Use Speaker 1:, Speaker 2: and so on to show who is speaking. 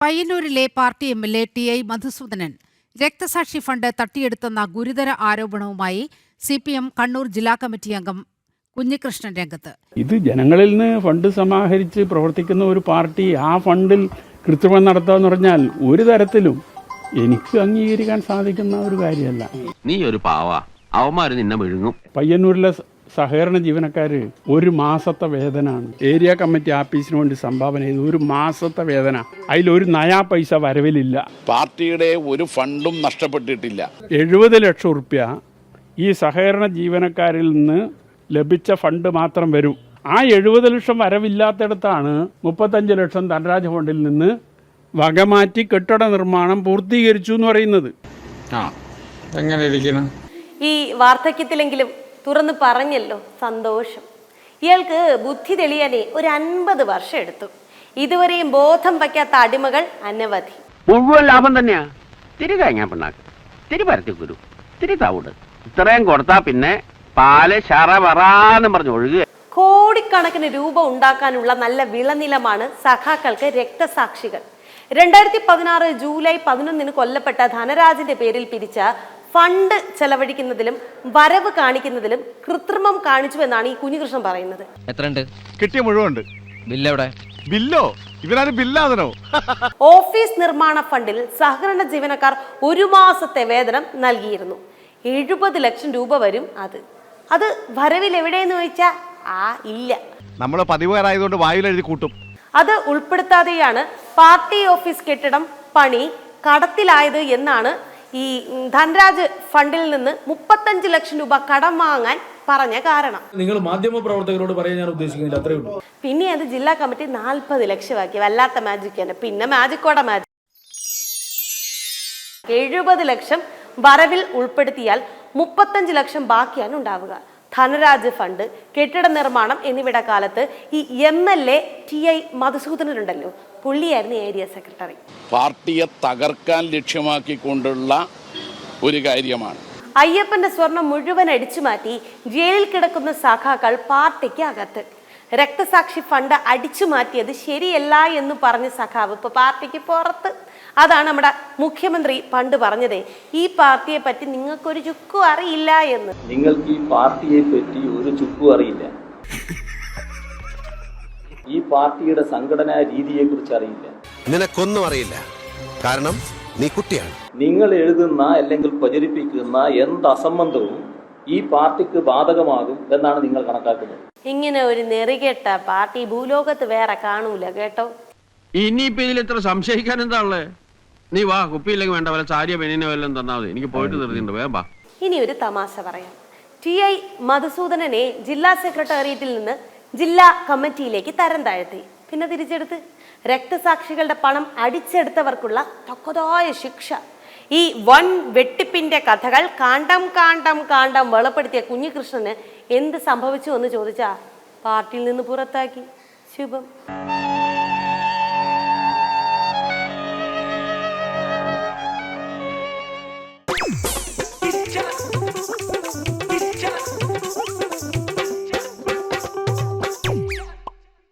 Speaker 1: പയ്യന്നൂരിലെ party MLA ടി.ഐ. Madhusoodanan രക്തസാക്ഷി fund തട്ടിയെടുത്തെന്ന ഗുരുതര ആരോപണവുമായി സിപിഎം കണ്ണൂർ ജില്ലാ കമ്മിറ്റി അംഗം കുഞ്ഞികൃഷ്ണൻ രംഗത്ത്.
Speaker 2: ഇത് ജനങ്ങളിൽ നിന്ന് ഫണ്ട് സമാഹരിച്ച് പ്രവർത്തിക്കുന്ന ഒരു പാർട്ടി ആ ഫണ്ടിൽ കൃത്രിമം നടത്തുക പറഞ്ഞാൽ ഒരു തരത്തിലും എനിക്ക് അംഗീകരിക്കാൻ സാധിക്കുന്ന ഒരു കാര്യമല്ല.
Speaker 3: നീ ഒരു പാവ, അവന്മാര് നിന്നെ വിഴുങ്ങും.
Speaker 2: പയ്യന്നൂരിലെ സഹകരണ ജീവനക്കാര് ഒരു മാസത്തെ വേതനാണ് ഏരിയ കമ്മിറ്റി ആഫീസിന് വേണ്ടി സംഭാവന ചെയ്ത് ഒരു മാസത്തെ വേതന. അതിലൊരു നയാ പൈസ വരവിലില്ല.
Speaker 4: പാർട്ടിയുടെ ഒരു ഫണ്ടും നഷ്ടപ്പെട്ടിട്ടില്ല.
Speaker 2: 70 ലക്ഷം റുപ്യ ഈ സഹകരണ ജീവനക്കാരിൽ നിന്ന് ലഭിച്ച ഫണ്ട് മാത്രം വരും. ആ 70 ലക്ഷം വരവില്ലാത്തിടത്താണ് 35 ലക്ഷം ധനരാജ് ഫണ്ടിൽ നിന്ന് വകമാറ്റി കെട്ടിട നിർമ്മാണം പൂർത്തീകരിച്ചു എന്ന് പറയുന്നത്.
Speaker 5: ഈ വാർദ്ധക്യത്തിലെങ്കിലും തുറന്നു പറഞ്ഞല്ലോ, സന്തോഷം. ഇയാൾക്ക് ബുദ്ധി തെളിയാനേ ഒരു 50 വർഷം എടുത്തു. ഇതുവരെയും ബോധം വയ്ക്കാത്ത അടിമകൾ അനവധി.
Speaker 3: മുഴുവൻ ലാഭം തന്നെയാ. തിരി കഴിഞ്ഞാ പിണ്ണാക്ക്, തിരി പരത്തി കുരു, തിരി തവിട്, ഇത്രയും കൊടുത്താ പിന്നെ പാല് ശറ വറാന്നും പറഞ്ഞു ഒഴുകുക.
Speaker 5: കോടിക്കണക്കിന് രൂപ ഉണ്ടാക്കാനുള്ള നല്ല വിളനിലമാണ് സഖാക്കൾക്ക് രക്തസാക്ഷികൾ. 2016 ജൂലൈ 11 കൊല്ലപ്പെട്ട ധനരാജിന്റെ പേരിൽ പിരിച്ച ഫണ്ട് ചെലവഴിക്കുന്നതിലും വരവ് കാണിക്കുന്നതിലും കൃത്രിമം കാണിച്ചു എന്നാണ് ഈ കുഞ്ഞികൃഷ്ണൻ പറയുന്നത്.
Speaker 6: എത്രയുണ്ട്?
Speaker 7: കിട്ടിയ മുഴുവനുണ്ട്.
Speaker 6: ബില്ലെവിടെ?
Speaker 7: ബില്ലോ? ഇവരാരും ബില്ലാതനോ?
Speaker 5: ഓഫീസ് നിർമ്മാണ ഫണ്ടിൽ സഹകരണ ജീവനക്കാർ ഒരു മാസത്തെ വേതനം നൽകിയിരുന്നു. 70 ലക്ഷം രൂപ വരും. അത് വരവിൽ എവിടെയെന്ന് ചോദിച്ചാ ഇല്ല.
Speaker 7: നമ്മള് പതിവുകാരായതുകൊണ്ട് വായുലെഴുതി കൂട്ടും.
Speaker 5: അത് ഉൾപ്പെടുത്താതെയാണ് പാർട്ടി ഓഫീസ് കെട്ടിടം പണി കടത്തിലായത് എന്നാണ് ഈ ധനരാജ് ഫണ്ടിൽ നിന്ന് 35 ലക്ഷം രൂപ കടം വാങ്ങാൻ പറഞ്ഞ കാരണം.
Speaker 8: നിങ്ങൾ മാധ്യമ പ്രവർത്തകരോട് പറയാൻ ഞാൻ ഉദ്ദേശിക്കുന്നില്ല, അത്രേ ഉള്ളൂ.
Speaker 5: പിന്നെ അത് ജില്ലാ കമ്മിറ്റി 40 ലക്ഷമാക്കി. വല്ലാത്ത മാജിക് തന്നെ. പിന്നെ മാജിക്കോടെ മാജിക്. 70 ലക്ഷം വരവിൽ ഉൾപ്പെടുത്തിയാൽ 35 ലക്ഷം ബാക്കിയാണ് ഉണ്ടാവുക. ധനരാജ് ഫണ്ട്, കെട്ടിട നിർമ്മാണം എന്നിവയുടെ കാലത്ത് ഈ MLA ടി.ഐ. മധുസൂദനനുണ്ടല്ലോ, പുള്ളിയായിരുന്നു ഏരിയ സെക്രട്ടറി.
Speaker 4: പാർട്ടിയെ തകർക്കാൻ ലക്ഷ്യമാക്കിക്കൊണ്ടുള്ള ഒരു കാര്യമാണ്.
Speaker 5: അയ്യപ്പന്റെ സ്വർണം മുഴുവൻ അടിച്ചു മാറ്റി ജയിലിൽ കിടക്കുന്ന സഖാക്കൾ പാർട്ടിക്ക് അകത്ത്. രക്തസാക്ഷി ഫണ്ട് അടിച്ചു മാറ്റിയത് ശരിയല്ല എന്ന് പറഞ്ഞ സഖാവ് ഇപ്പൊ പാർട്ടിക്ക് പുറത്ത്. അതാണ് നമ്മുടെ മുഖ്യമന്ത്രി പണ്ട് പറഞ്ഞതേ, ഈ പാർട്ടിയെ പറ്റി നിങ്ങൾക്കൊരു ചുക്കും അറിയില്ല എന്ന്.
Speaker 9: നിങ്ങൾക്ക് ഈ പാർട്ടിയെ പറ്റി ഒരു ചുക്കും അറിയില്ല. ഈ പാർട്ടിയുടെ സംഘടനാ രീതിയെ കുറിച്ച് അറിയില്ല.
Speaker 10: നിനക്കൊന്നും അറിയില്ല, കാരണം നീ കുട്ടിയാണ്.
Speaker 9: നിങ്ങൾ എഴുതുന്ന അല്ലെങ്കിൽ പ്രചരിപ്പിക്കുന്ന എന്ത് അസംബന്ധവും ഈ പാർട്ടിക്ക് ബാധകമാകും എന്നാണ് നിങ്ങൾ കണക്കാക്കുന്നത്.
Speaker 5: ഇങ്ങനെ ഒരു നെറികെട്ട പാർട്ടി ഭൂലോകത്ത് വേറെ കാണൂല കേട്ടോ.
Speaker 3: ഇനിയിപ്പോ ഇതിൽ എത്ര സംശയിക്കാൻ എന്താ ഉള്ളേ? നീ വാ, കുപ്പിയില്ലെങ്കിൽ വേണ്ട, വല്ല ചാരിയ പെണ്ണിനെ വല്ലതും തന്നാ മതി. എനിക്ക് പോയിട്ട് തീർത്തിട്ടുണ്ട്, വേമ്പാ.
Speaker 5: ഇനി ഒരു തമാശ പറയാം. ടി.ഐ. മധുസൂദനനെ ജില്ലാ സെക്രട്ടേറിയറ്റിൽ നിന്ന് ജില്ലാ കമ്മിറ്റിയിലേക്ക് തരം താഴ്ത്തി. പിന്നെ തിരിച്ചെടുത്ത് രക്തസാക്ഷികളുടെ പണം അടിച്ചെടുത്തവർക്കുള്ള തക്കതായ ശിക്ഷ. ഈ വൻ വെട്ടിപ്പിന്റെ കഥകൾ കാണ്ടം വെളിപ്പെടുത്തിയ കുഞ്ഞികൃഷ്ണന് എന്ത് സംഭവിച്ചു എന്ന് ചോദിച്ചാ പാർട്ടിയിൽ നിന്ന് പുറത്താക്കി. ശുഭം.